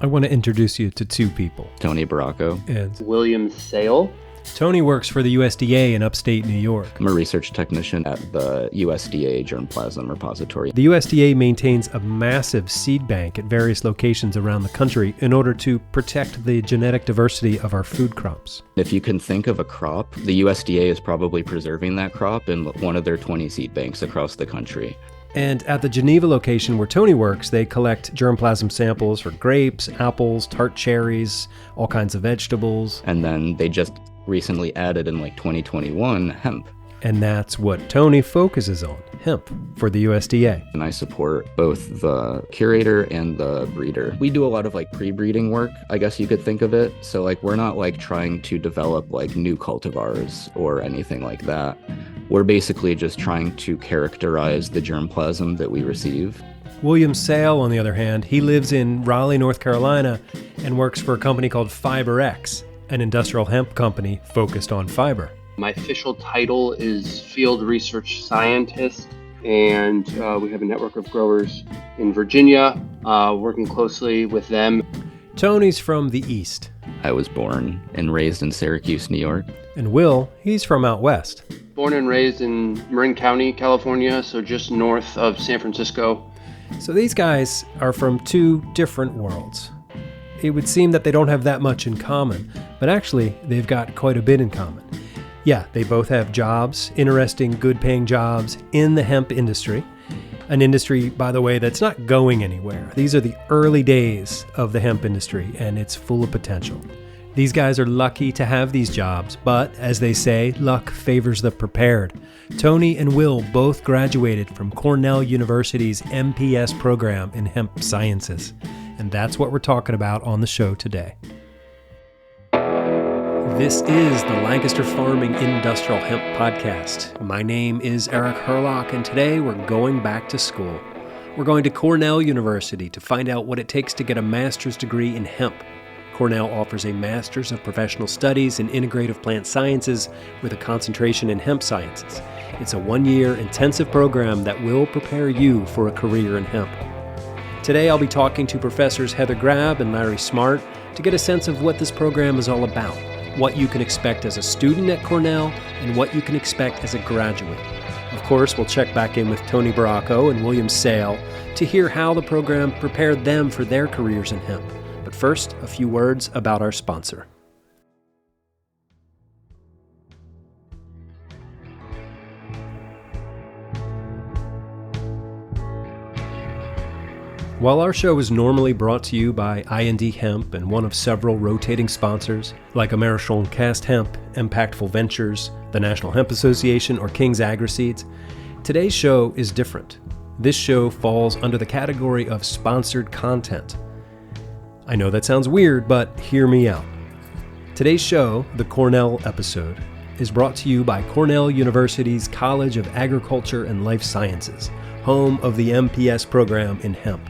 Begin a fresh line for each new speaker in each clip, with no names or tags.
I want to introduce you to two people.
Tony Baracco.
And
William Sale.
Tony works for the USDA in upstate New York.
I'm a research technician at the USDA germplasm repository.
The USDA maintains a massive seed bank at various locations around the country in order to protect the genetic diversity of our food crops.
If you can think of a crop, the USDA is probably preserving that crop in one of their 20 seed banks across the country.
And at the Geneva location where Tony works, they collect germplasm samples for grapes, apples, tart cherries, all kinds of vegetables.
And then they just recently added in 2021 hemp.
And that's what Tony focuses on, hemp, for the USDA.
And I support both the curator and the breeder. We do a lot of pre-breeding work, I guess you could think of it. So we're not trying to develop new cultivars or anything like that. We're basically just trying to characterize the germplasm that we receive.
William Sale, on the other hand, he lives in Raleigh, North Carolina, and works for a company called FiberX, an industrial hemp company focused on fiber.
My official title is Field Research Scientist, and we have a network of growers in Virginia, working closely with them.
Tony's from the East.
I was born and raised in Syracuse, New York.
And Will, he's from out West.
Born and raised in Marin County, California, so just north of San Francisco.
So these guys are from two different worlds. It would seem that they don't have that much in common, but actually they've got quite a bit in common. Yeah, they both have jobs, interesting, good-paying jobs in the hemp industry. An industry, by the way, that's not going anywhere. These are the early days of the hemp industry, and it's full of potential. These guys are lucky to have these jobs, but as they say, luck favors the prepared. Tony and Will both graduated from Cornell University's MPS program in hemp sciences, and that's what we're talking about on the show today. This is the Lancaster Farming Industrial Hemp Podcast. My name is Eric Herlock, and today we're going back to school. We're going to Cornell University to find out what it takes to get a master's degree in hemp. Cornell offers a Master's of Professional Studies in Integrative Plant Sciences with a concentration in hemp sciences. It's a one-year intensive program that will prepare you for a career in hemp. Today I'll be talking to Professors Heather Grab and Larry Smart to get a sense of what this program is all about, what you can expect as a student at Cornell, and what you can expect as a graduate. Of course, we'll check back in with Tony Baracco and William Sale to hear how the program prepared them for their careers in hemp. But first, a few words about our sponsor. While our show is normally brought to you by I&D Hemp and one of several rotating sponsors, like Amerishon Cast Hemp, Impactful Ventures, the National Hemp Association, or King's Agri-Seeds, today's show is different. This show falls under the category of sponsored content. I know that sounds weird, but hear me out. Today's show, the Cornell episode, is brought to you by Cornell University's College of Agriculture and Life Sciences, home of the MPS program in hemp.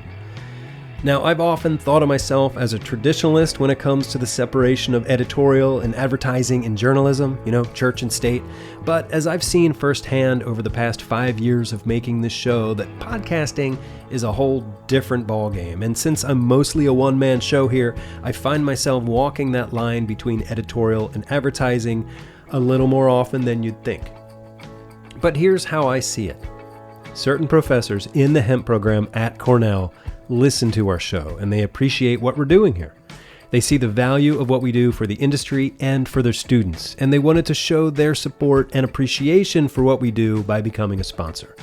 Now, I've often thought of myself as a traditionalist when it comes to the separation of editorial and advertising and journalism, church and state. But as I've seen firsthand over the past 5 years of making this show, that podcasting is a whole different ballgame. And since I'm mostly a one-man show here, I find myself walking that line between editorial and advertising a little more often than you'd think. But here's how I see it. Certain professors in the hemp program at Cornell listen to our show, and they appreciate what we're doing here. They see the value of what we do for the industry and for their students, and they wanted to show their support and appreciation for what we do by becoming a sponsor.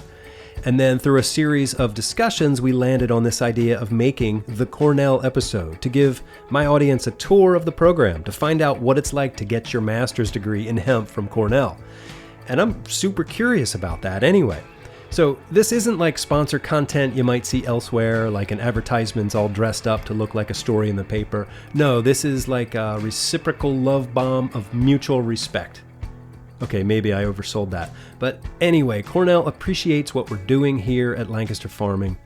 And then through a series of discussions, we landed on this idea of making the Cornell episode to give my audience a tour of the program, to find out what it's like to get your master's degree in hemp from Cornell. And I'm super curious about that anyway. So this isn't like sponsor content you might see elsewhere, like an advertisement's all dressed up to look like a story in the paper. No, this is like a reciprocal love bomb of mutual respect. Okay, maybe I oversold that. But anyway, Cornell appreciates what we're doing here at Lancaster Farming.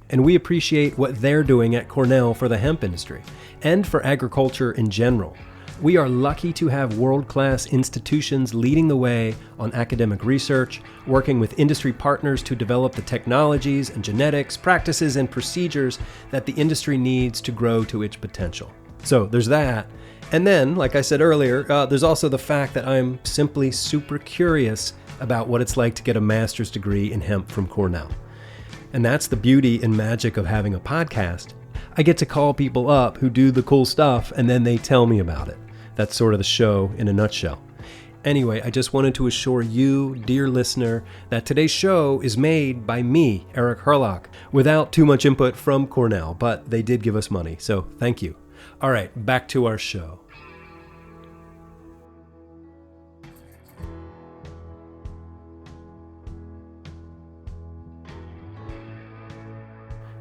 And we appreciate what they're doing at Cornell for the hemp industry and for agriculture in general. We are lucky to have world-class institutions leading the way on academic research, working with industry partners to develop the technologies and genetics, practices, and procedures that the industry needs to grow to its potential. So there's that. And then, like I said earlier, there's also the fact that I'm simply super curious about what it's like to get a master's degree in hemp from Cornell. And that's the beauty and magic of having a podcast. I get to call people up who do the cool stuff, and then they tell me about it. That's sort of the show in a nutshell. Anyway, I just wanted to assure you, dear listener, that today's show is made by me, Eric Herlock, without too much input from Cornell, but they did give us money, so thank you. All right, back to our show.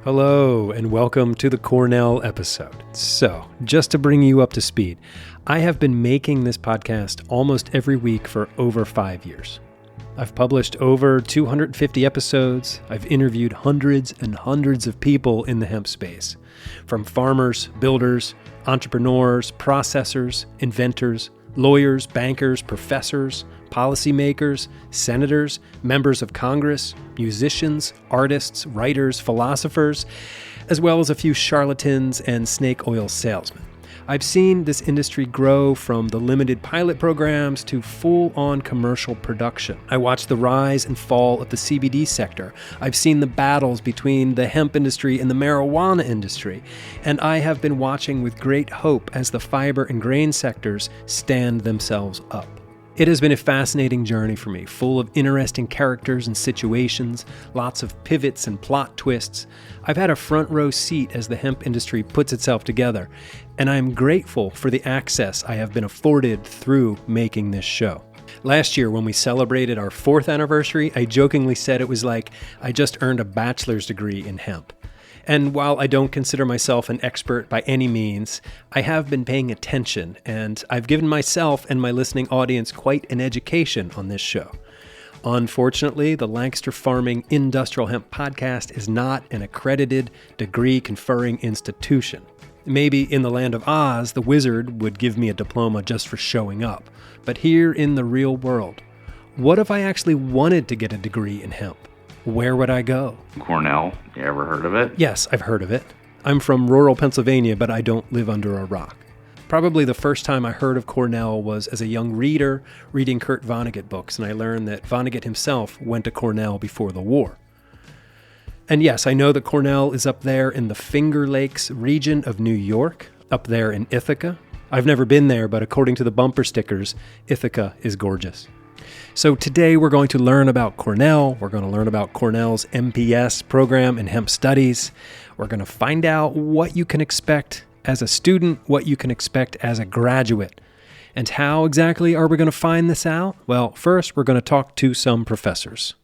Hello, and welcome to the Cornell episode. So, just to bring you up to speed, I have been making this podcast almost every week for over 5 years. I've published over 250 episodes. I've interviewed hundreds and hundreds of people in the hemp space, from farmers, builders, entrepreneurs, processors, inventors, lawyers, bankers, professors, policymakers, senators, members of Congress, musicians, artists, writers, philosophers, as well as a few charlatans and snake oil salesmen. I've seen this industry grow from the limited pilot programs to full-on commercial production. I watched the rise and fall of the CBD sector. I've seen the battles between the hemp industry and the marijuana industry. And I have been watching with great hope as the fiber and grain sectors stand themselves up. It has been a fascinating journey for me, full of interesting characters and situations, lots of pivots and plot twists. I've had a front row seat as the hemp industry puts itself together, and I am grateful for the access I have been afforded through making this show. Last year, when we celebrated our 4th anniversary, I jokingly said it was like I just earned a bachelor's degree in hemp. And while I don't consider myself an expert by any means, I have been paying attention, and I've given myself and my listening audience quite an education on this show. Unfortunately, the Lancaster Farming Industrial Hemp Podcast is not an accredited degree-conferring institution. Maybe in the land of Oz, the wizard would give me a diploma just for showing up. But here in the real world, what if I actually wanted to get a degree in hemp? Where would I go?
Cornell, you ever heard of it?
Yes, I've heard of it. I'm from rural Pennsylvania, but I don't live under a rock. Probably the first time I heard of Cornell was as a young reader reading Kurt Vonnegut books, and I learned that Vonnegut himself went to Cornell before the war. And yes, I know that Cornell is up there in the Finger Lakes region of New York, up there in Ithaca. I've never been there, but according to the bumper stickers, Ithaca is gorgeous. So today we're going to learn about Cornell. We're going to learn about Cornell's MPS program in hemp studies. We're going to find out what you can expect as a student, what you can expect as a graduate. And how exactly are we going to find this out? Well, first we're going to talk to some professors.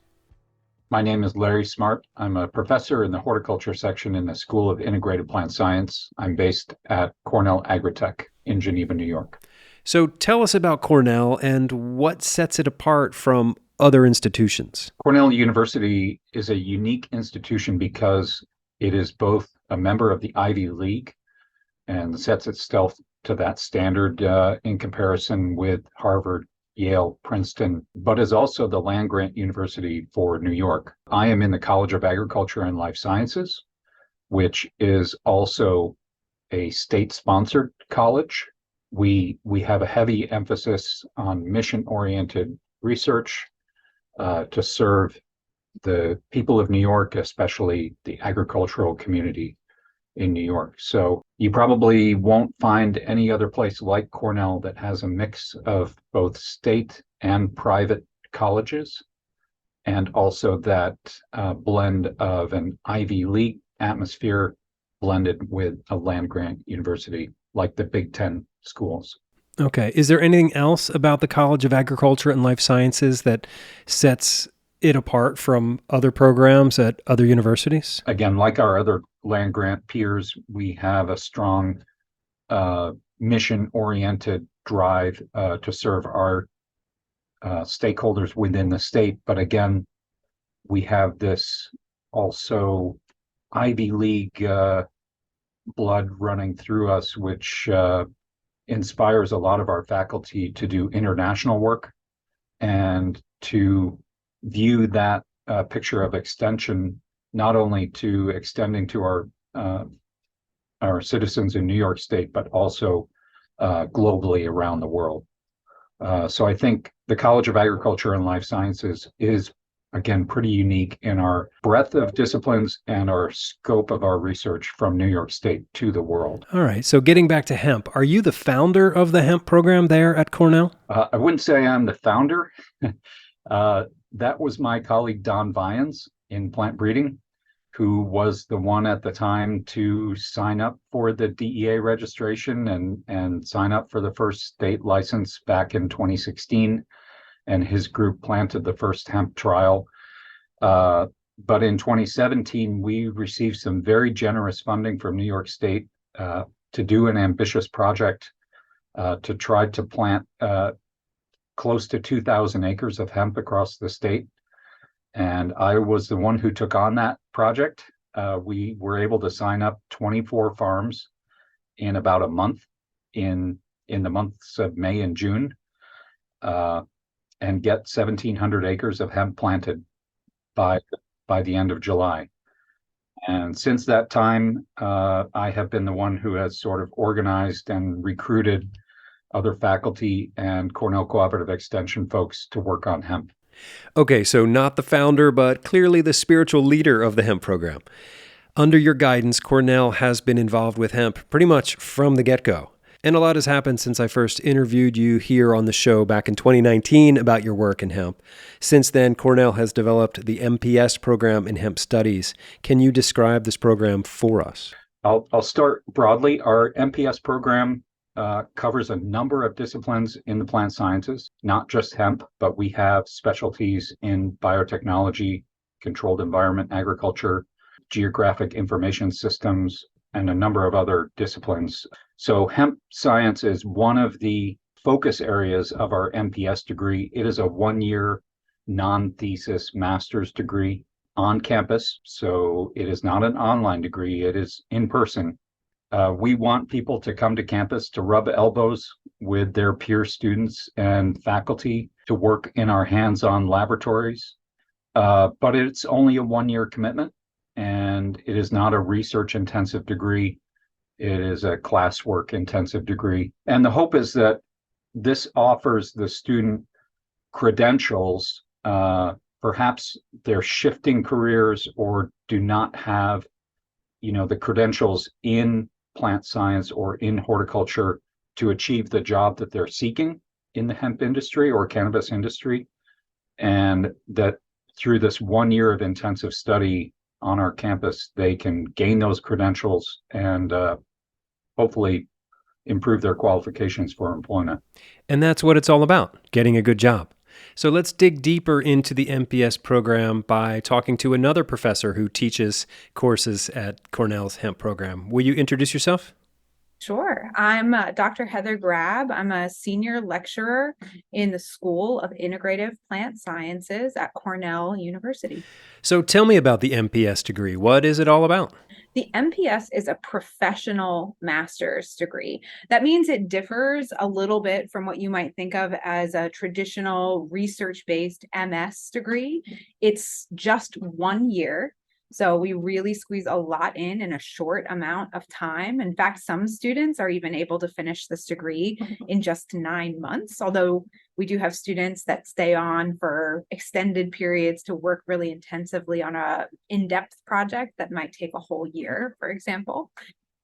My name is Larry Smart. I'm a professor in the horticulture section in the School of Integrative Plant Science. I'm based at Cornell Agritech in Geneva, New York.
So tell us about Cornell and what sets it apart from other institutions.
Cornell University is a unique institution because it is both a member of the Ivy League and sets itself to that standard in comparison with Harvard, Yale, Princeton, but is also the land-grant university for New York. I am in the College of Agriculture and Life Sciences, which is also a state-sponsored college. We have a heavy emphasis on mission-oriented research to serve the people of New York, especially the agricultural community in New York. So you probably won't find any other place like Cornell that has a mix of both state and private colleges, and also that blend of an Ivy League atmosphere blended with a land-grant university like the Big Ten schools.
Okay. Is there anything else about the College of Agriculture and Life Sciences that sets it apart from other programs at other universities?
Again, like our other land-grant peers, we have a strong mission-oriented drive to serve our stakeholders within the state. But again, we have this also Ivy League blood running through us, which inspires a lot of our faculty to do international work and to view that picture of extension not only to extending to our citizens in New York State, but also globally around the world. So I think the College of Agriculture and Life Sciences is, again, pretty unique in our breadth of disciplines and our scope of our research from New York State to the world.
All right. So getting back to hemp, are you the founder of the hemp program there at Cornell?
I wouldn't say I'm the founder. That was my colleague, Don Vyans, in plant breeding, who was the one at the time to sign up for the DEA registration and sign up for the first state license back in 2016. And his group planted the first hemp trial. But in 2017, we received some very generous funding from New York State to do an ambitious project to try to plant close to 2,000 acres of hemp across the state. And I was the one who took on that project. We were able to sign up 24 farms in about a month in the months of May and June, and get 1,700 acres of hemp planted by the end of July. And since that time, I have been the one who has sort of organized and recruited other faculty and Cornell Cooperative Extension folks to work on hemp.
Okay, so not the founder, but clearly the spiritual leader of the hemp program. Under your guidance, Cornell has been involved with hemp pretty much from the get-go. And a lot has happened since I first interviewed you here on the show back in 2019 about your work in hemp. Since then, Cornell has developed the MPS program in hemp studies. Can you describe this program for us?
I'll start broadly. Our MPS program covers a number of disciplines in the plant sciences, not just hemp, but we have specialties in biotechnology, controlled environment agriculture, geographic information systems, and a number of other disciplines. So hemp science is one of the focus areas of our MPS degree. It is a one-year non-thesis master's degree on campus. So it is not an online degree. It is in person. We want people to come to campus to rub elbows with their peer students and faculty, to work in our hands-on laboratories. But it's only a one-year commitment, and it is not a research-intensive degree. It is a classwork-intensive degree. And the hope is that this offers the student credentials. Perhaps they're shifting careers or do not have, the credentials in plant science or in horticulture to achieve the job that they're seeking in the hemp industry or cannabis industry. And that through this 1 year of intensive study on our campus, they can gain those credentials and hopefully improve their qualifications for employment.
And that's what it's all about, getting a good job. So let's dig deeper into the MPS program by talking to another professor who teaches courses at Cornell's hemp program. Will you introduce yourself?
Sure. I'm Dr. Heather Grab. I'm a senior lecturer in the School of Integrative Plant Sciences at Cornell University.
So tell me about the MPS degree. What is it all about?
The MPS is a professional master's degree. That means it differs a little bit from what you might think of as a traditional research-based MS degree. It's just 1 year. So we really squeeze a lot in a short amount of time. In fact, some students are even able to finish this degree in just 9 months, although we do have students that stay on for extended periods to work really intensively on a in-depth project that might take a whole year, for example.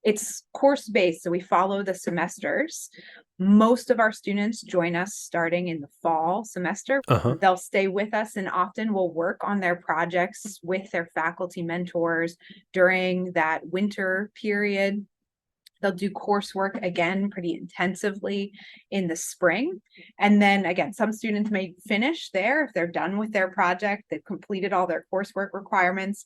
It's course-based, so we follow the semesters. Most of our students join us starting in the fall semester. They'll stay with us and often will work on their projects with their faculty mentors during that winter period. They'll do coursework again pretty intensively in the spring. And then again, some students may finish there if they're done with their project, they've completed all their coursework requirements.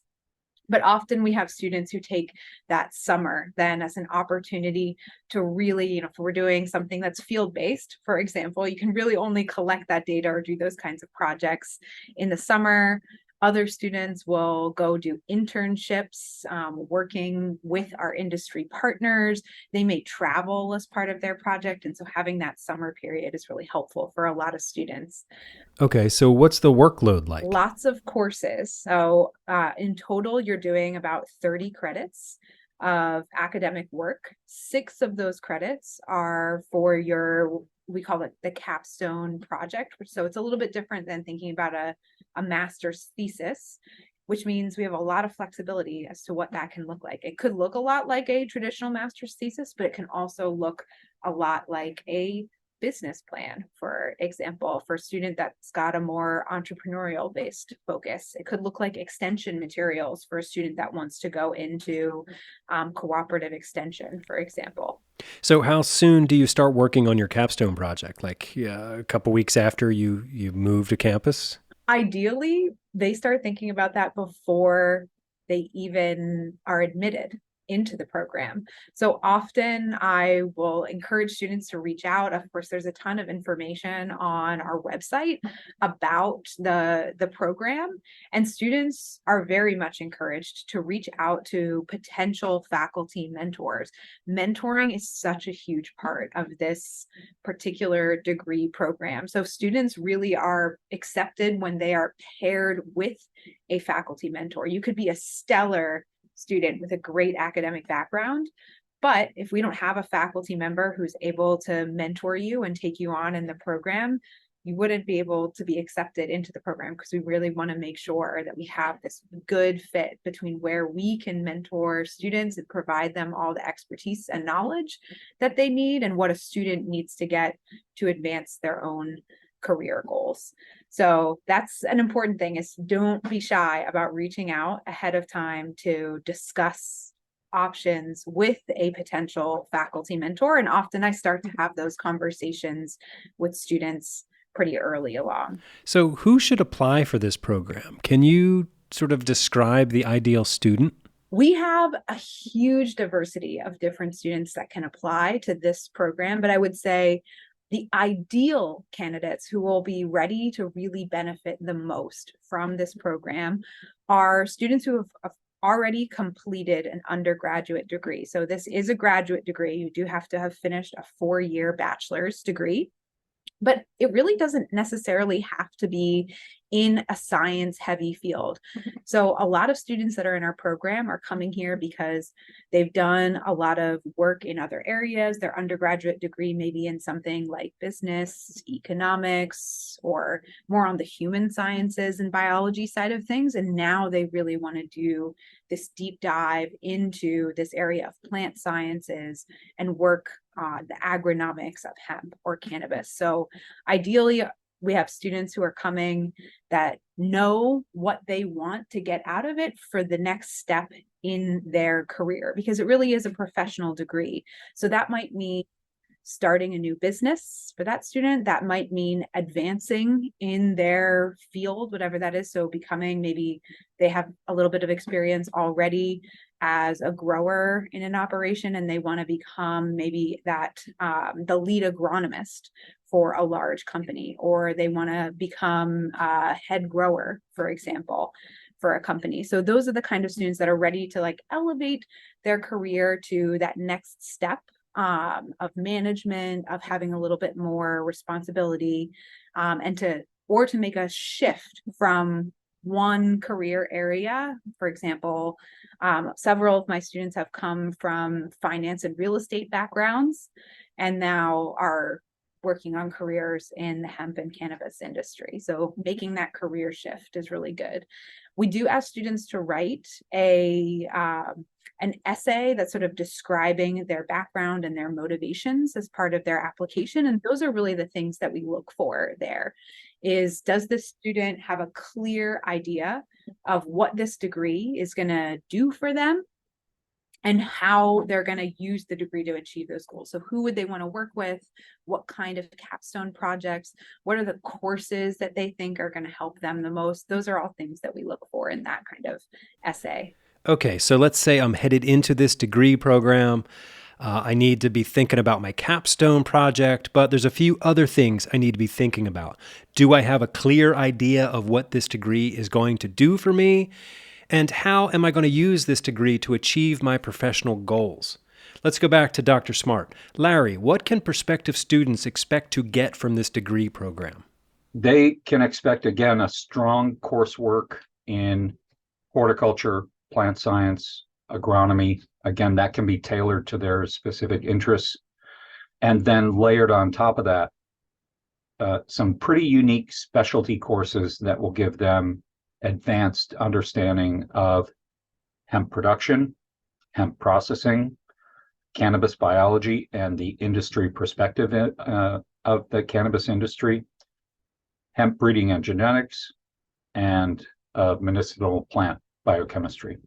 But often we have students who take that summer then as an opportunity to really, if we're doing something that's field-based, for example, you can really only collect that data or do those kinds of projects in the summer. Other students will go do internships, working with our industry partners. They may travel as part of their project. And so having that summer period is really helpful for a lot of students.
Okay, so what's the workload like?
Lots of courses. So in total, you're doing about 30 credits of academic work. 6 of those credits are for your, we call it the capstone project. So it's a little bit different than thinking about a master's thesis, which means we have a lot of flexibility as to what that can look like. It could look a lot like a traditional master's thesis, but it can also look a lot like a business plan, for example, for a student that's got a more entrepreneurial based focus. It could look like extension materials for a student that wants to go into cooperative extension, for example.
So how soon do you start working on your capstone project? Like a couple weeks after you move to campus?
Ideally, they start thinking about that before they even are admitted into the program. So often I will encourage students to reach out. Of course, there's a ton of information on our website about the program, and students are very much encouraged to reach out to potential faculty mentors. Mentoring is such a huge part of this particular degree program. So students really are accepted when they are paired with a faculty mentor. You could be a stellar student with a great academic background, but if we don't have a faculty member who's able to mentor you and take you on in the program, you wouldn't be able to be accepted into the program, because we really want to make sure that we have this good fit between where we can mentor students and provide them all the expertise and knowledge that they need and what a student needs to get to advance their own career goals. So that's an important thing, is don't be shy about reaching out ahead of time to discuss options with a potential faculty mentor. And often I start to have those conversations with students pretty early along.
So who should apply for this program? Can you sort of describe the ideal student?
We have a huge diversity of different students that can apply to this program, but I would say the ideal candidates who will be ready to really benefit the most from this program are students who have already completed an undergraduate degree. So this is a graduate degree. You do have to have finished a 4-year bachelor's degree, but it really doesn't necessarily have to be in a science heavy field. So a lot of students that are in our program are coming here because they've done a lot of work in other areas. Their undergraduate degree may be in something like business, economics, or more on the human sciences and biology side of things. And now they really want to do this deep dive into this area of plant sciences and work the agronomics of hemp or cannabis. So ideally, we have students who are coming that know what they want to get out of it for the next step in their career, because it really is a professional degree. So that might mean starting a new business for that student. That might mean advancing in their field, whatever that is. So becoming, maybe they have a little bit of experience already as a grower in an operation, and they want to become maybe that the lead agronomist for a large company, or they want to become a head grower, for example, for a company. So those are the kind of students that are ready to like elevate their career to that next step of management, of having a little bit more responsibility, and to make a shift from one career area. For example, several of my students have come from finance and real estate backgrounds and now are working on careers in the hemp and cannabis industry. So making that career shift is really good. We do ask students to write an essay that's sort of describing their background and their motivations as part of their application. And those are really the things that we look for there. Is, does the student have a clear idea of what this degree is going to do for them and how they're going to use the degree to achieve those goals? So who would they want to work with? What kind of capstone projects? What are the courses that they think are going to help them the most? Those are all things that we look for in that kind of essay.
Okay, so let's say I'm headed into this degree program. I need to be thinking about my capstone project, but there's a few other things I need to be thinking about. Do I have a clear idea of what this degree is going to do for me? And how am I going to use this degree to achieve my professional goals? Let's go back to Dr. Smart. Larry, what can prospective students expect to get from this degree program?
They can expect, again, a strong coursework in horticulture, plant science, agronomy. Again, that can be tailored to their specific interests. And then layered on top of that, some pretty unique specialty courses that will give them advanced understanding of hemp production, hemp processing, cannabis biology, and the industry perspective of the cannabis industry, hemp breeding and genetics, and medicinal plant biochemistry,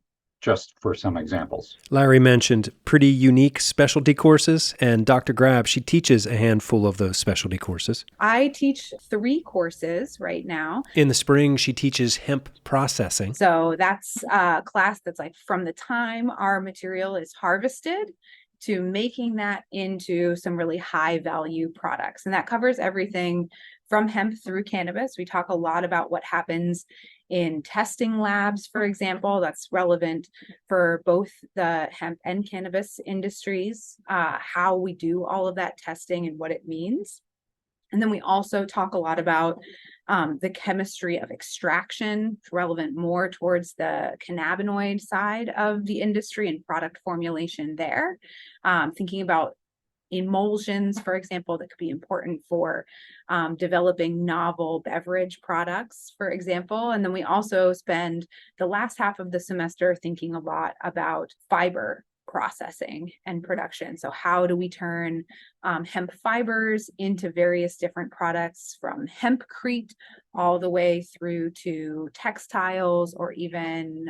just for some examples.
Larry mentioned pretty unique specialty courses, and Dr. Grab, she teaches a handful of those specialty courses.
I teach 3 courses right now.
In the spring, she teaches hemp processing.
So that's a class that's like from the time our material is harvested to making that into some really high value products. And that covers everything from hemp through cannabis. We talk a lot about what happens in testing labs, for example. That's relevant for both the hemp and cannabis industries, how we do all of that testing and what it means. And then we also talk a lot about the chemistry of extraction, relevant more towards the cannabinoid side of the industry and product formulation there. Thinking about emulsions, for example, that could be important for developing novel beverage products, for example. And then we also spend the last half of the semester thinking a lot about fiber processing and production. So how do we turn hemp fibers into various different products, from hempcrete all the way through to textiles or even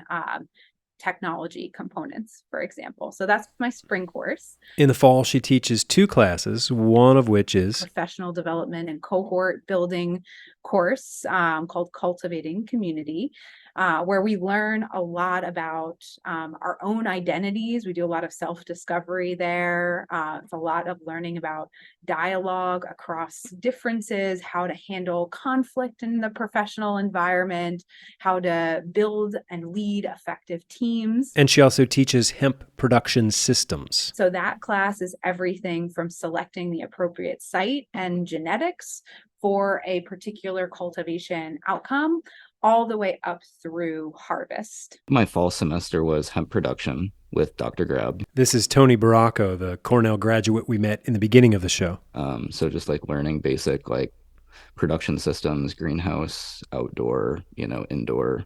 technology components, for example. So that's my spring course.
In the fall, she teaches 2 classes, one of which is
professional development and cohort building course called Cultivating Community, where we learn a lot about our own identities. We do a lot of self-discovery there. It's a lot of learning about dialogue across differences, how to handle conflict in the professional environment, how to build and lead effective teams.
And she also teaches hemp production systems.
So that class is everything from selecting the appropriate site and genetics for a particular cultivation outcome, all the way up through harvest.
My fall semester was hemp production with Dr. Grab.
This is Tony Baracco, the Cornell graduate we met in the beginning of the show.
So just like learning basic like production systems, greenhouse, outdoor, indoor,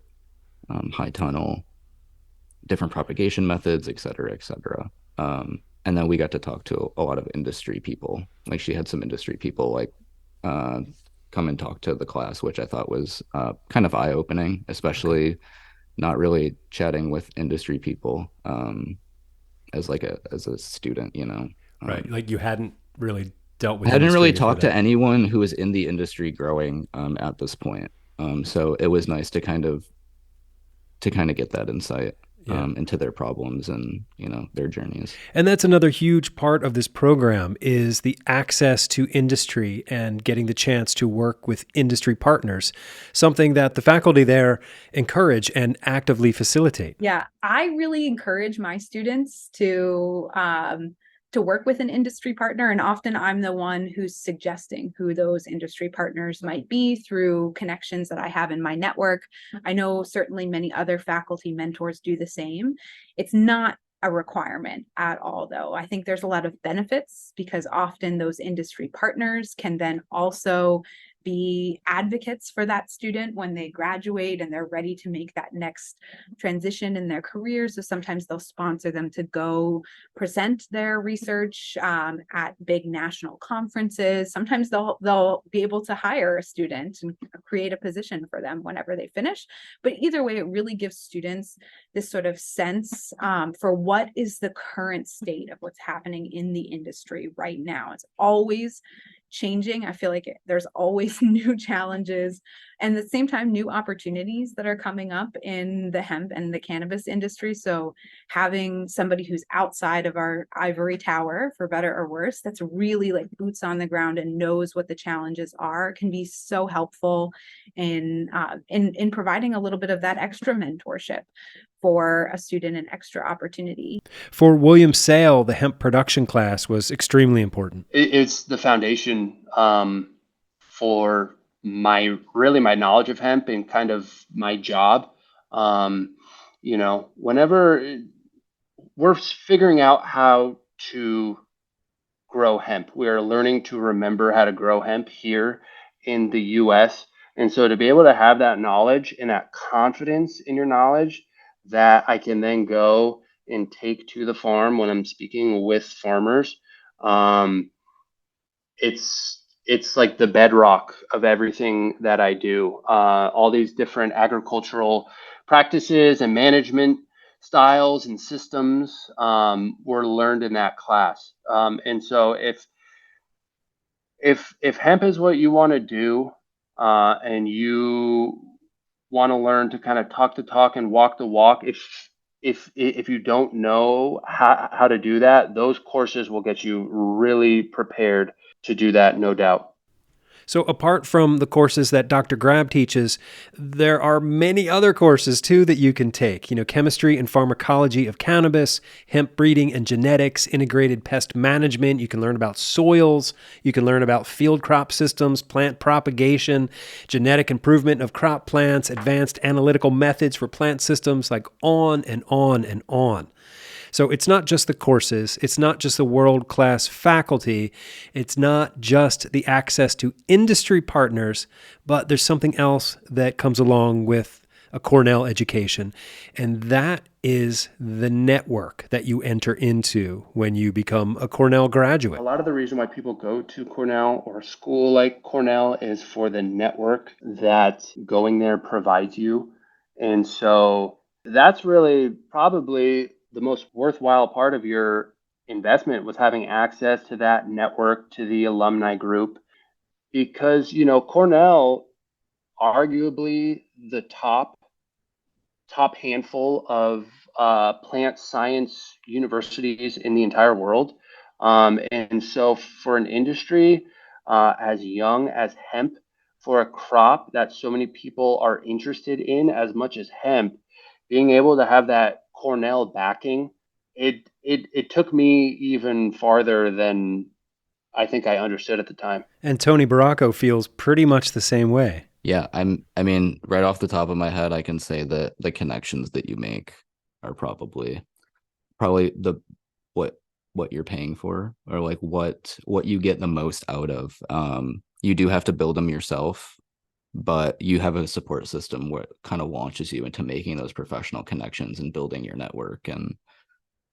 high tunnel, different propagation methods, et cetera, et cetera. And then we got to talk to a lot of industry people. Like she had some industry people like come and talk to the class, which I thought was kind of eye-opening, especially not really chatting with industry people as a student,
Right, like you hadn't really dealt with.
I hadn't really talked to anyone who was in the industry growing at this point. So it was nice to kind of get that insight. Into their problems and their journeys.
And that's another huge part of this program is the access to industry and getting the chance to work with industry partners, something that the faculty there encourage and actively facilitate.
Yeah, I really encourage my students to work with an industry partner. And often I'm the one who's suggesting who those industry partners might be through connections that I have in my network. I know certainly many other faculty mentors do the same. It's not a requirement at all, though. I think there's a lot of benefits because often those industry partners can then also be advocates for that student when they graduate and they're ready to make that next transition in their career. So sometimes they'll sponsor them to go present their research at big national conferences. Sometimes they'll be able to hire a student and create a position for them whenever they finish. But either way, it really gives students this sort of sense for what is the current state of what's happening in the industry right now. It's always changing. I feel like there's always new challenges and at the same time, new opportunities that are coming up in the hemp and the cannabis industry. So having somebody who's outside of our ivory tower, for better or worse, that's really like boots on the ground and knows what the challenges are, can be so helpful in providing a little bit of that extra mentorship for a student, an extra opportunity.
For William Sale, the hemp production class was extremely important.
It's the foundation for my knowledge of hemp and kind of my job. Whenever we're figuring out how to grow hemp, we are learning to remember how to grow hemp here in the US. And so to be able to have that knowledge and that confidence in your knowledge that I can then go and take to the farm when I'm speaking with farmers, it's like the bedrock of everything that I do. All these different agricultural practices and management styles and systems were learned in that class. And so if hemp is what you want to do, and you want to learn to kind of talk the talk and walk the walk, if you don't know how to do that, those courses will get you really prepared to do that, no doubt.
So apart from the courses that Dr. Grab teaches, there are many other courses too that you can take. Chemistry and pharmacology of cannabis, hemp breeding and genetics, integrated pest management. You can learn about soils. You can learn about field crop systems, plant propagation, genetic improvement of crop plants, advanced analytical methods for plant systems, like on and on and on. So it's not just the courses, it's not just the world-class faculty, it's not just the access to industry partners, but there's something else that comes along with a Cornell education, and that is the network that you enter into when you become a Cornell graduate.
A lot of the reason why people go to Cornell or a school like Cornell is for the network that going there provides you. And so that's really probably the most worthwhile part of your investment, was having access to that network, to the alumni group, because, Cornell, arguably the top handful of plant science universities in the entire world. And so for an industry as young as hemp, for a crop that so many people are interested in as much as hemp, being able to have that Cornell backing, it took me even farther than I think I understood at the time.
And Tony Baracco feels pretty much the same way.
Yeah, I mean, right off the top of my head, I can say that the connections that you make are probably the what you're paying for, or like what you get the most out of. You do have to build them yourself, but you have a support system where it kind of launches you into making those professional connections and building your network. And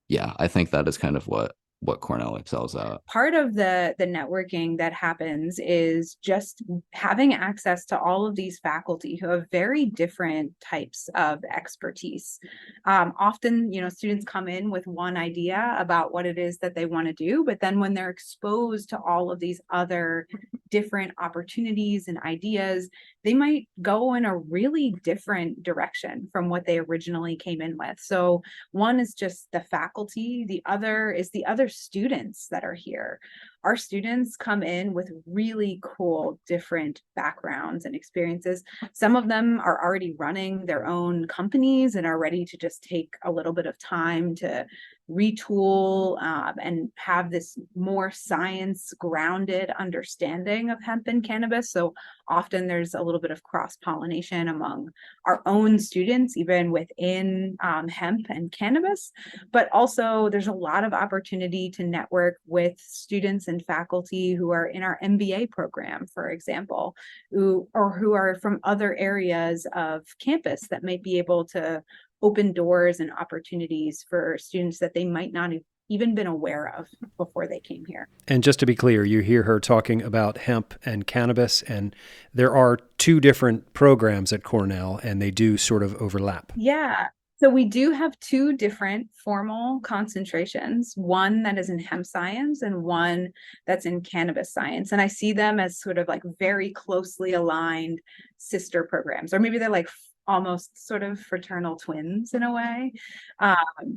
yeah, I think that is kind of what Cornell excels at.
Part of the networking that happens is just having access to all of these faculty who have very different types of expertise. Often, students come in with one idea about what it is that they want to do, but then when they're exposed to all of these other different opportunities and ideas, they might go in a really different direction from what they originally came in with. So one is just the faculty, the other is the other students that are here. Our students come in with really cool, different backgrounds and experiences. Some of them are already running their own companies and are ready to just take a little bit of time to retool and have this more science-grounded understanding of hemp and cannabis. So often there's a little bit of cross-pollination among our own students, even within hemp and cannabis. But also there's a lot of opportunity to network with students and faculty who are in our MBA program, for example, who are from other areas of campus that might be able to open doors and opportunities for students that they might not have even been aware of before they came here.
And just to be clear, you hear her talking about hemp and cannabis, and there are two different programs at Cornell, and they do sort of overlap.
Yeah. So we do have two different formal concentrations, one that is in hemp science and one that's in cannabis science. And I see them as sort of like very closely aligned sister programs, or maybe they're like almost sort of fraternal twins in a way,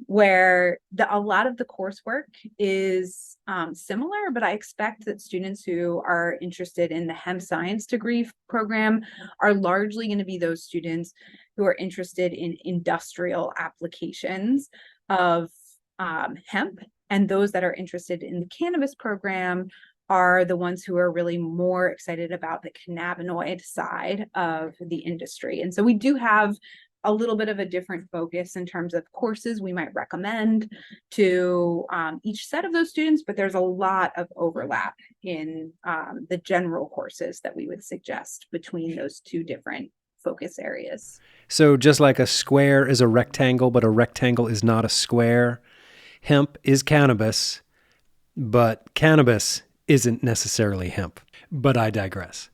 where a lot of the coursework is similar, but I expect that students who are interested in the hemp science degree program are largely going to be those students who are interested in industrial applications of hemp, and those that are interested in the cannabis program are the ones who are really more excited about the cannabinoid side of the industry. And so we do have a little bit of a different focus in terms of courses we might recommend to each set of those students, but there's a lot of overlap in the general courses that we would suggest between those two different focus areas.
So just like a square is a rectangle, but a rectangle is not a square, hemp is cannabis, but cannabis isn't necessarily hemp. But I digress.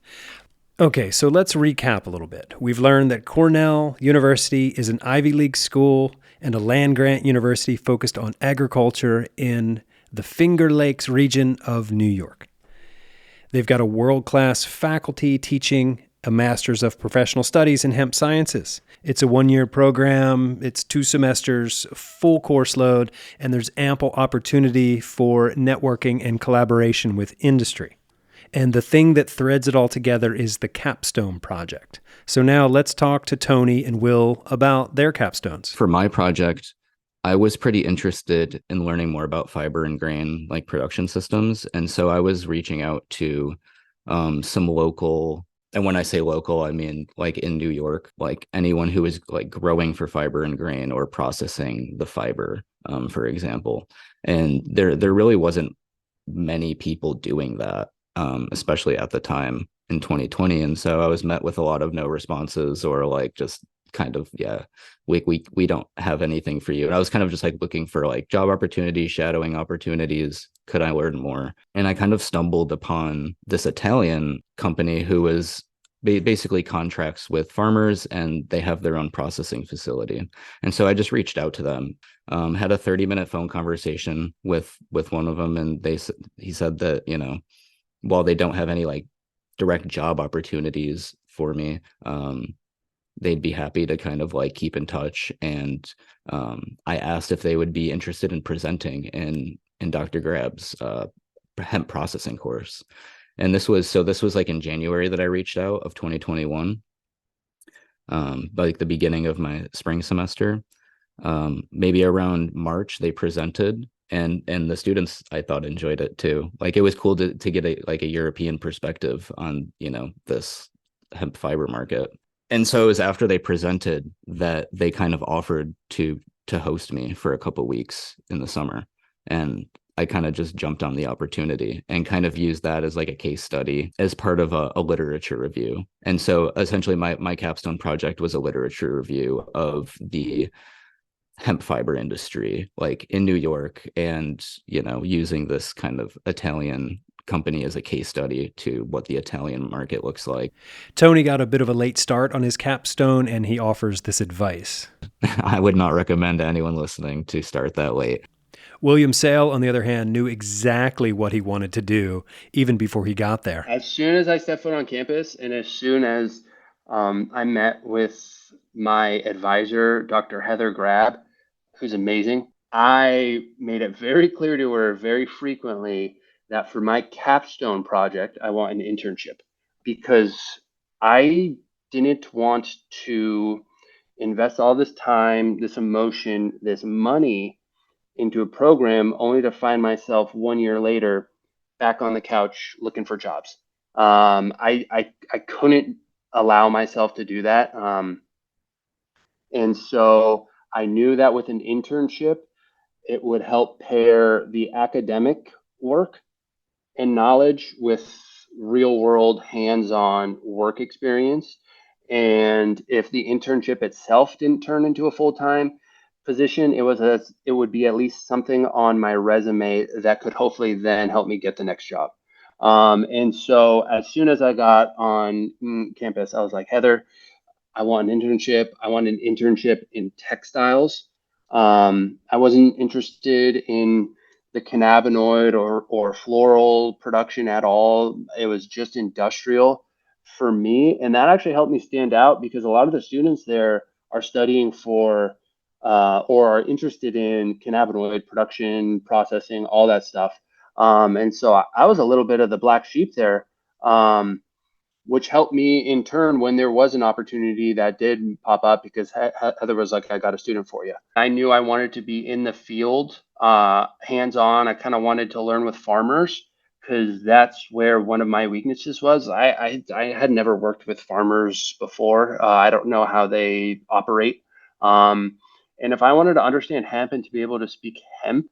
Okay, so let's recap a little bit. We've learned that Cornell University is an Ivy League school and a land-grant university focused on agriculture in the Finger Lakes region of New York. They've got a world-class faculty teaching a Master's of Professional Studies in Hemp Sciences. It's a one-year program, it's 2 semesters, full course load, and there's ample opportunity for networking and collaboration with industry. And the thing that threads it all together is the capstone project. So now let's talk to Tony and Will about their capstones.
For my project, I was pretty interested in learning more about fiber and grain like production systems. And so I was reaching out to some local, and when I say local, I mean like in New York, like anyone who is like growing for fiber and grain or processing the fiber, for example. And there really wasn't many people doing that, especially at the time in 2020. And so I was met with a lot of no responses, or like just kind of, yeah, we don't have anything for you. And I was kind of just like looking for like job opportunities, shadowing opportunities. Could I learn more? And I kind of stumbled upon this Italian company who was basically contracts with farmers, and they have their own processing facility. And so I just reached out to them, had a 30-minute phone conversation with one of them. And he said that, you know, while they don't have any like direct job opportunities for me, they'd be happy to kind of like keep in touch. And I asked if they would be interested in presenting in Dr. Grab's hemp processing course. And this was like in January that I reached out of 2021, like the beginning of my spring semester. Maybe around March they presented, and the students, I thought, enjoyed it too. Like it was cool to get a European perspective on, you know, this hemp fiber market. And so it was after they presented that they kind of offered to host me for a couple of weeks in the summer. And I kind of just jumped on the opportunity and kind of used that as like a case study as part of a literature review. And so essentially my capstone project was a literature review of the hemp fiber industry, like in New York, and, you know, using this kind of Italian company as a case study to what the Italian market looks like.
Tony got a bit of a late start on his capstone, and he offers this advice.
I would not recommend anyone listening to start that late.
William Sale, on the other hand, knew exactly what he wanted to do even before he got there.
As soon as I stepped foot on campus, and as soon as I met with my advisor, Dr. Heather Grab, who's amazing, I made it very clear to her very frequently that for my capstone project, I want an internship, because I didn't want to invest all this time, this emotion, this money into a program only to find myself 1 year later back on the couch looking for jobs. I couldn't allow myself to do that. And so I knew that with an internship, it would help pair the academic work and knowledge with real world hands-on work experience. And if the internship itself didn't turn into a full-time position, it would be at least something on my resume that could hopefully then help me get the next job. And so as soon as I got on campus, I was like, Heather, I want an internship. I want an internship in textiles. I wasn't interested in the cannabinoid or floral production at all. It was just industrial for me. And that actually helped me stand out because a lot of the students there are studying for or are interested in cannabinoid production, processing, all that stuff. And so I was a little bit of the black sheep there. Which helped me in turn when there was an opportunity that did pop up because Heather was like, I got a student for you. I knew I wanted to be in the field, hands on. I kind of wanted to learn with farmers because that's where one of my weaknesses was. I had never worked with farmers before. I don't know how they operate. And if I wanted to understand hemp and to be able to speak hemp,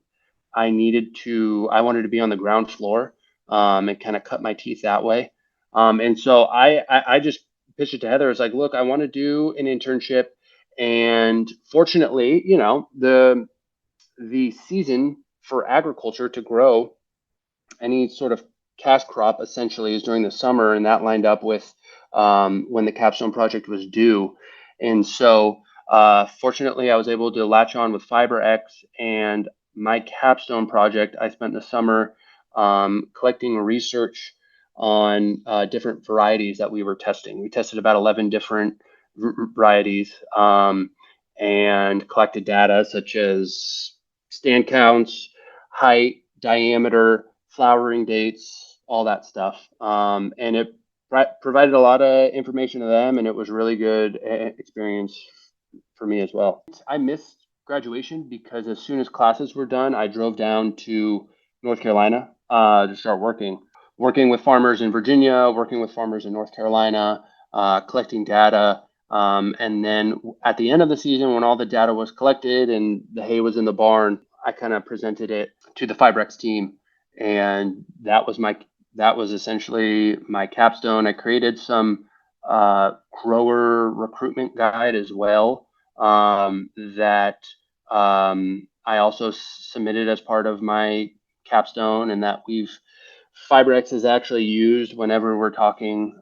I wanted to be on the ground floor and kind of cut my teeth that way. And so I just pitched it to Heather. It's like, look, I want to do an internship. And fortunately, the season for agriculture to grow any sort of cash crop essentially is during the summer, and that lined up with when the capstone project was due. And so, fortunately, I was able to latch on with FiberX, and my capstone project, I spent the summer collecting research on different varieties that we were testing. We tested about 11 different varieties and collected data such as stand counts, height, diameter, flowering dates, all that stuff. And it provided a lot of information to them, and it was really good experience for me as well. I missed graduation because as soon as classes were done, I drove down to North Carolina to start working with farmers in Virginia, working with farmers in North Carolina, collecting data. And then at the end of the season, when all the data was collected and the hay was in the barn, I kind of presented it to the FiberX team, and that was essentially my capstone. I created some grower recruitment guide as well that I also submitted as part of my capstone, and that FiberX is actually used whenever we're talking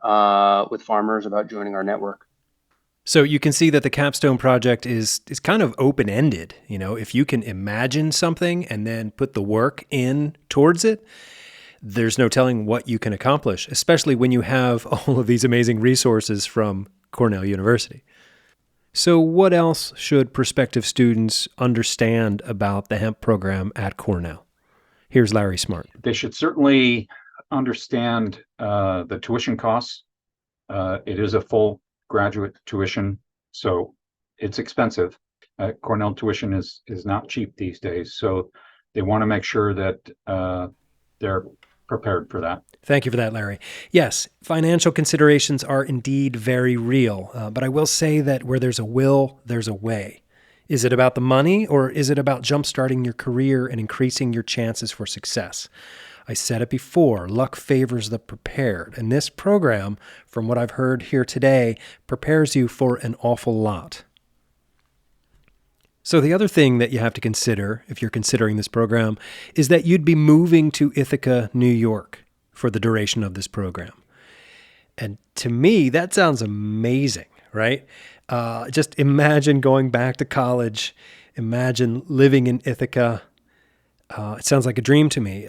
with farmers about joining our network.
So you can see that the capstone project is kind of open-ended. If you can imagine something and then put the work in towards it, there's no telling what you can accomplish, especially when you have all of these amazing resources from Cornell University. So what else should prospective students understand about the hemp program at Cornell? Here's Larry Smart.
They should certainly understand the tuition costs. It is a full graduate tuition, so it's expensive. Cornell tuition is not cheap these days, so they want to make sure that they're prepared for that.
Thank you for that, Larry. Yes, financial considerations are indeed very real, but I will say that where there's a will, there's a way. Is it about the money, or is it about jumpstarting your career and increasing your chances for success? I said it before, luck favors the prepared, and this program, from what I've heard here today, prepares you for an awful lot. So the other thing that you have to consider, if you're considering this program, is that you'd be moving to Ithaca, New York for the duration of this program. And to me, that sounds amazing, right? Just imagine going back to college. Imagine living in Ithaca. It sounds like a dream to me.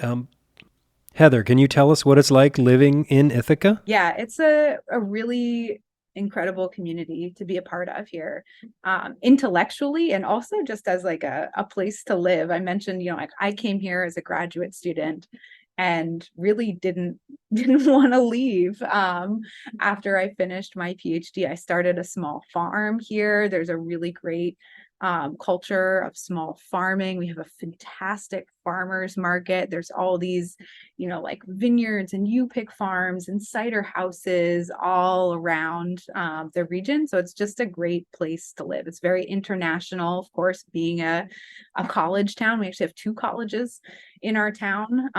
Heather, can you tell us what it's like living in Ithaca?
Yeah, it's a really incredible community to be a part of here, intellectually, and also just as like a place to live. I mentioned, like I came here as a graduate student and really didn't want to leave. After I finished my PhD, I started a small farm here. There's a really great culture of small farming. We have a fantastic farmers market. There's all these, like vineyards and U-pick farms and cider houses all around the region. So it's just a great place to live. It's very international, of course, being a college town. We actually have 2 colleges in our town.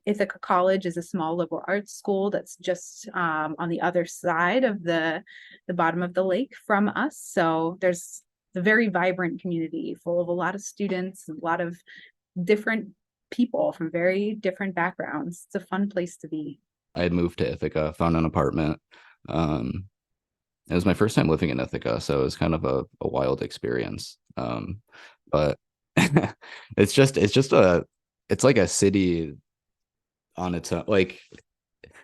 Ithaca College is a small liberal arts school that's just on the other side of the bottom of the lake from us. So there's a very vibrant community full of a lot of students, a lot of different people from very different backgrounds. It's a fun place to be.
I had moved to Ithaca, found an apartment, It was my first time living in Ithaca, so it was kind of a wild experience. But it's like a city on its own. Like,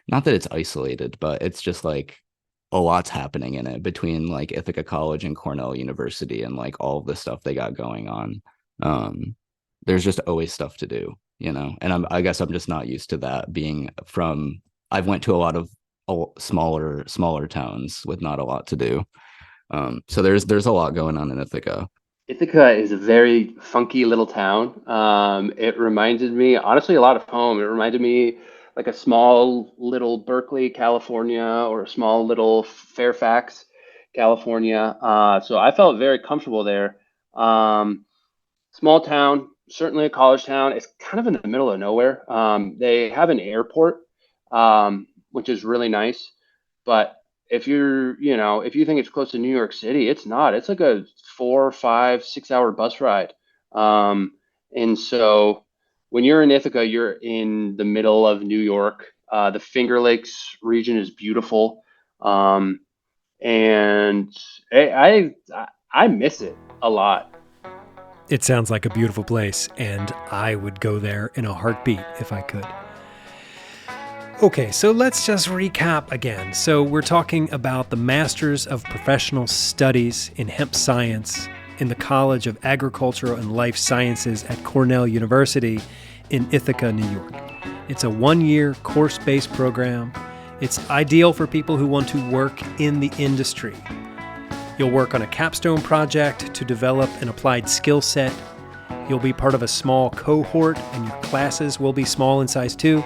not that it's isolated, but it's just like a lot's happening in it between like Ithaca College and Cornell University and like all of the stuff they got going on. There's just always stuff to do, and I guess I'm just not used to that being from. I've went to a lot of smaller towns with not a lot to do. So there's a lot going on in Ithaca.
Ithaca is a very funky little town. It reminded me, honestly, a lot of home. It reminded me like a small little Berkeley, California, or a small little Fairfax, California. So I felt very comfortable there. Small town, certainly a college town. It's kind of in the middle of nowhere. They have an airport, which is really nice. But if if you think it's close to New York City, it's not. It's like a 4, 5, 6 hour bus ride. And so when you're in Ithaca, you're in the middle of New York. The Finger Lakes region is beautiful. And I miss it a lot.
It sounds like a beautiful place, and I would go there in a heartbeat if I could. Okay, so let's just recap again. So we're talking about the Masters of Professional Studies in Hemp Science in the College of Agricultural and Life Sciences at Cornell University in Ithaca, New York. It's a 1-year course-based program. It's ideal for people who want to work in the industry. You'll work on a capstone project to develop an applied skill set. You'll be part of a small cohort, and your classes will be small in size too.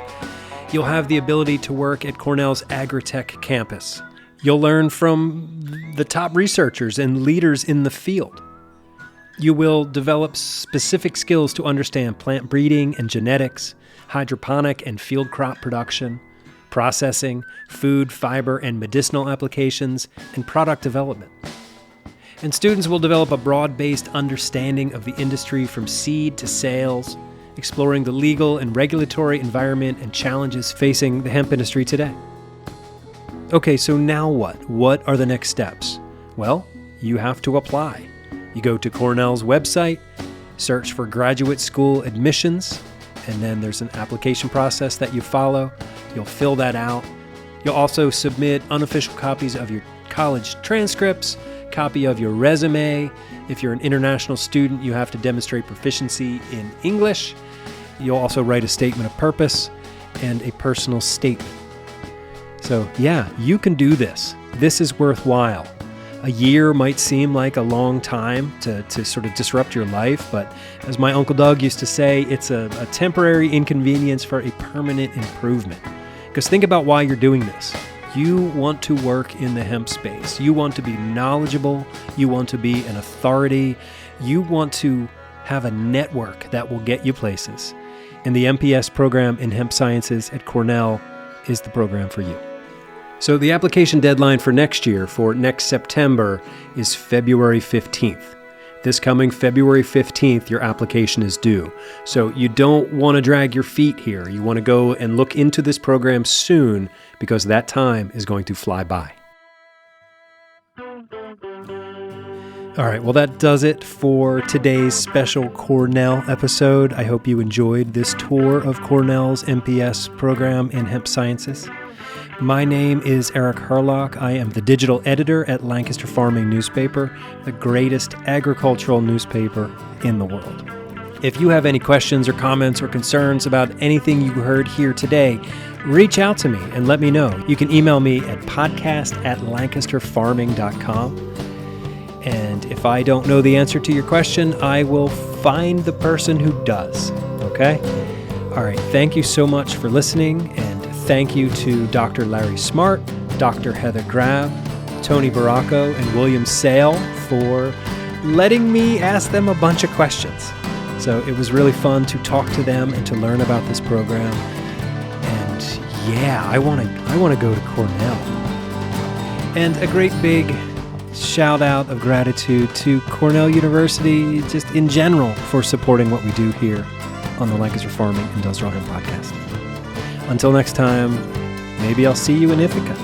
You'll have the ability to work at Cornell's Agritech campus. You'll learn from the top researchers and leaders in the field. You will develop specific skills to understand plant breeding and genetics, hydroponic and field crop production, processing, food, fiber, and medicinal applications, and product development. And students will develop a broad-based understanding of the industry from seed to sales, exploring the legal and regulatory environment and challenges facing the hemp industry today. Okay, so now what? What are the next steps? Well, you have to apply. You go to Cornell's website, search for graduate school admissions, and then there's an application process that you follow. You'll fill that out. You'll also submit unofficial copies of your college transcripts, copy of your resume. If you're an international student, you have to demonstrate proficiency in English. You'll also write a statement of purpose and a personal statement. So yeah, you can do this. This is worthwhile. A year might seem like a long time to sort of disrupt your life, but as my Uncle Doug used to say, it's a temporary inconvenience for a permanent improvement. Because think about why you're doing this. You want to work in the hemp space. You want to be knowledgeable. You want to be an authority. You want to have a network that will get you places. And the MPS program in Hemp Sciences at Cornell is the program for you. So the application deadline for next year, for next September, is February 15th. This coming February 15th, your application is due. So you don't want to drag your feet here. You want to go and look into this program soon because that time is going to fly by. All right, well, that does it for today's special Cornell episode. I hope you enjoyed this tour of Cornell's MPS program in Hemp Sciences. My name is Eric Herlock. I am the digital editor at Lancaster Farming Newspaper, the greatest agricultural newspaper in the world. If you have any questions or comments or concerns about anything you heard here today, reach out to me and let me know. You can email me at podcast@lancasterfarming.com. And if I don't know the answer to your question, I will find the person who does. Okay? All right. Thank you so much for listening. And thank you to Dr. Larry Smart, Dr. Heather Grab, Tony Baracco, and William Sale for letting me ask them a bunch of questions. So it was really fun to talk to them and to learn about this program. And yeah, I want to go to Cornell. And a great big shout out of gratitude to Cornell University, just in general, for supporting what we do here on the Lancaster Farming Industrial Hemp Podcast. Until next time, maybe I'll see you in Ithaca.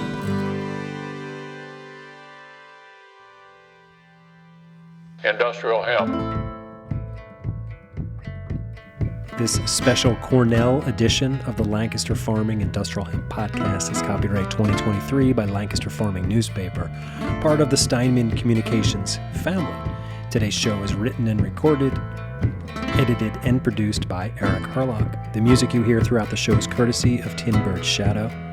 industrial hemp.
This special Cornell edition of the Lancaster Farming Industrial Hemp Podcast is copyright 2023 by Lancaster Farming Newspaper, part of the Steinman Communications family. Today's show is written and recorded, edited and produced by Eric Harlock. The music you hear throughout the show is courtesy of Tin Bird Shadow.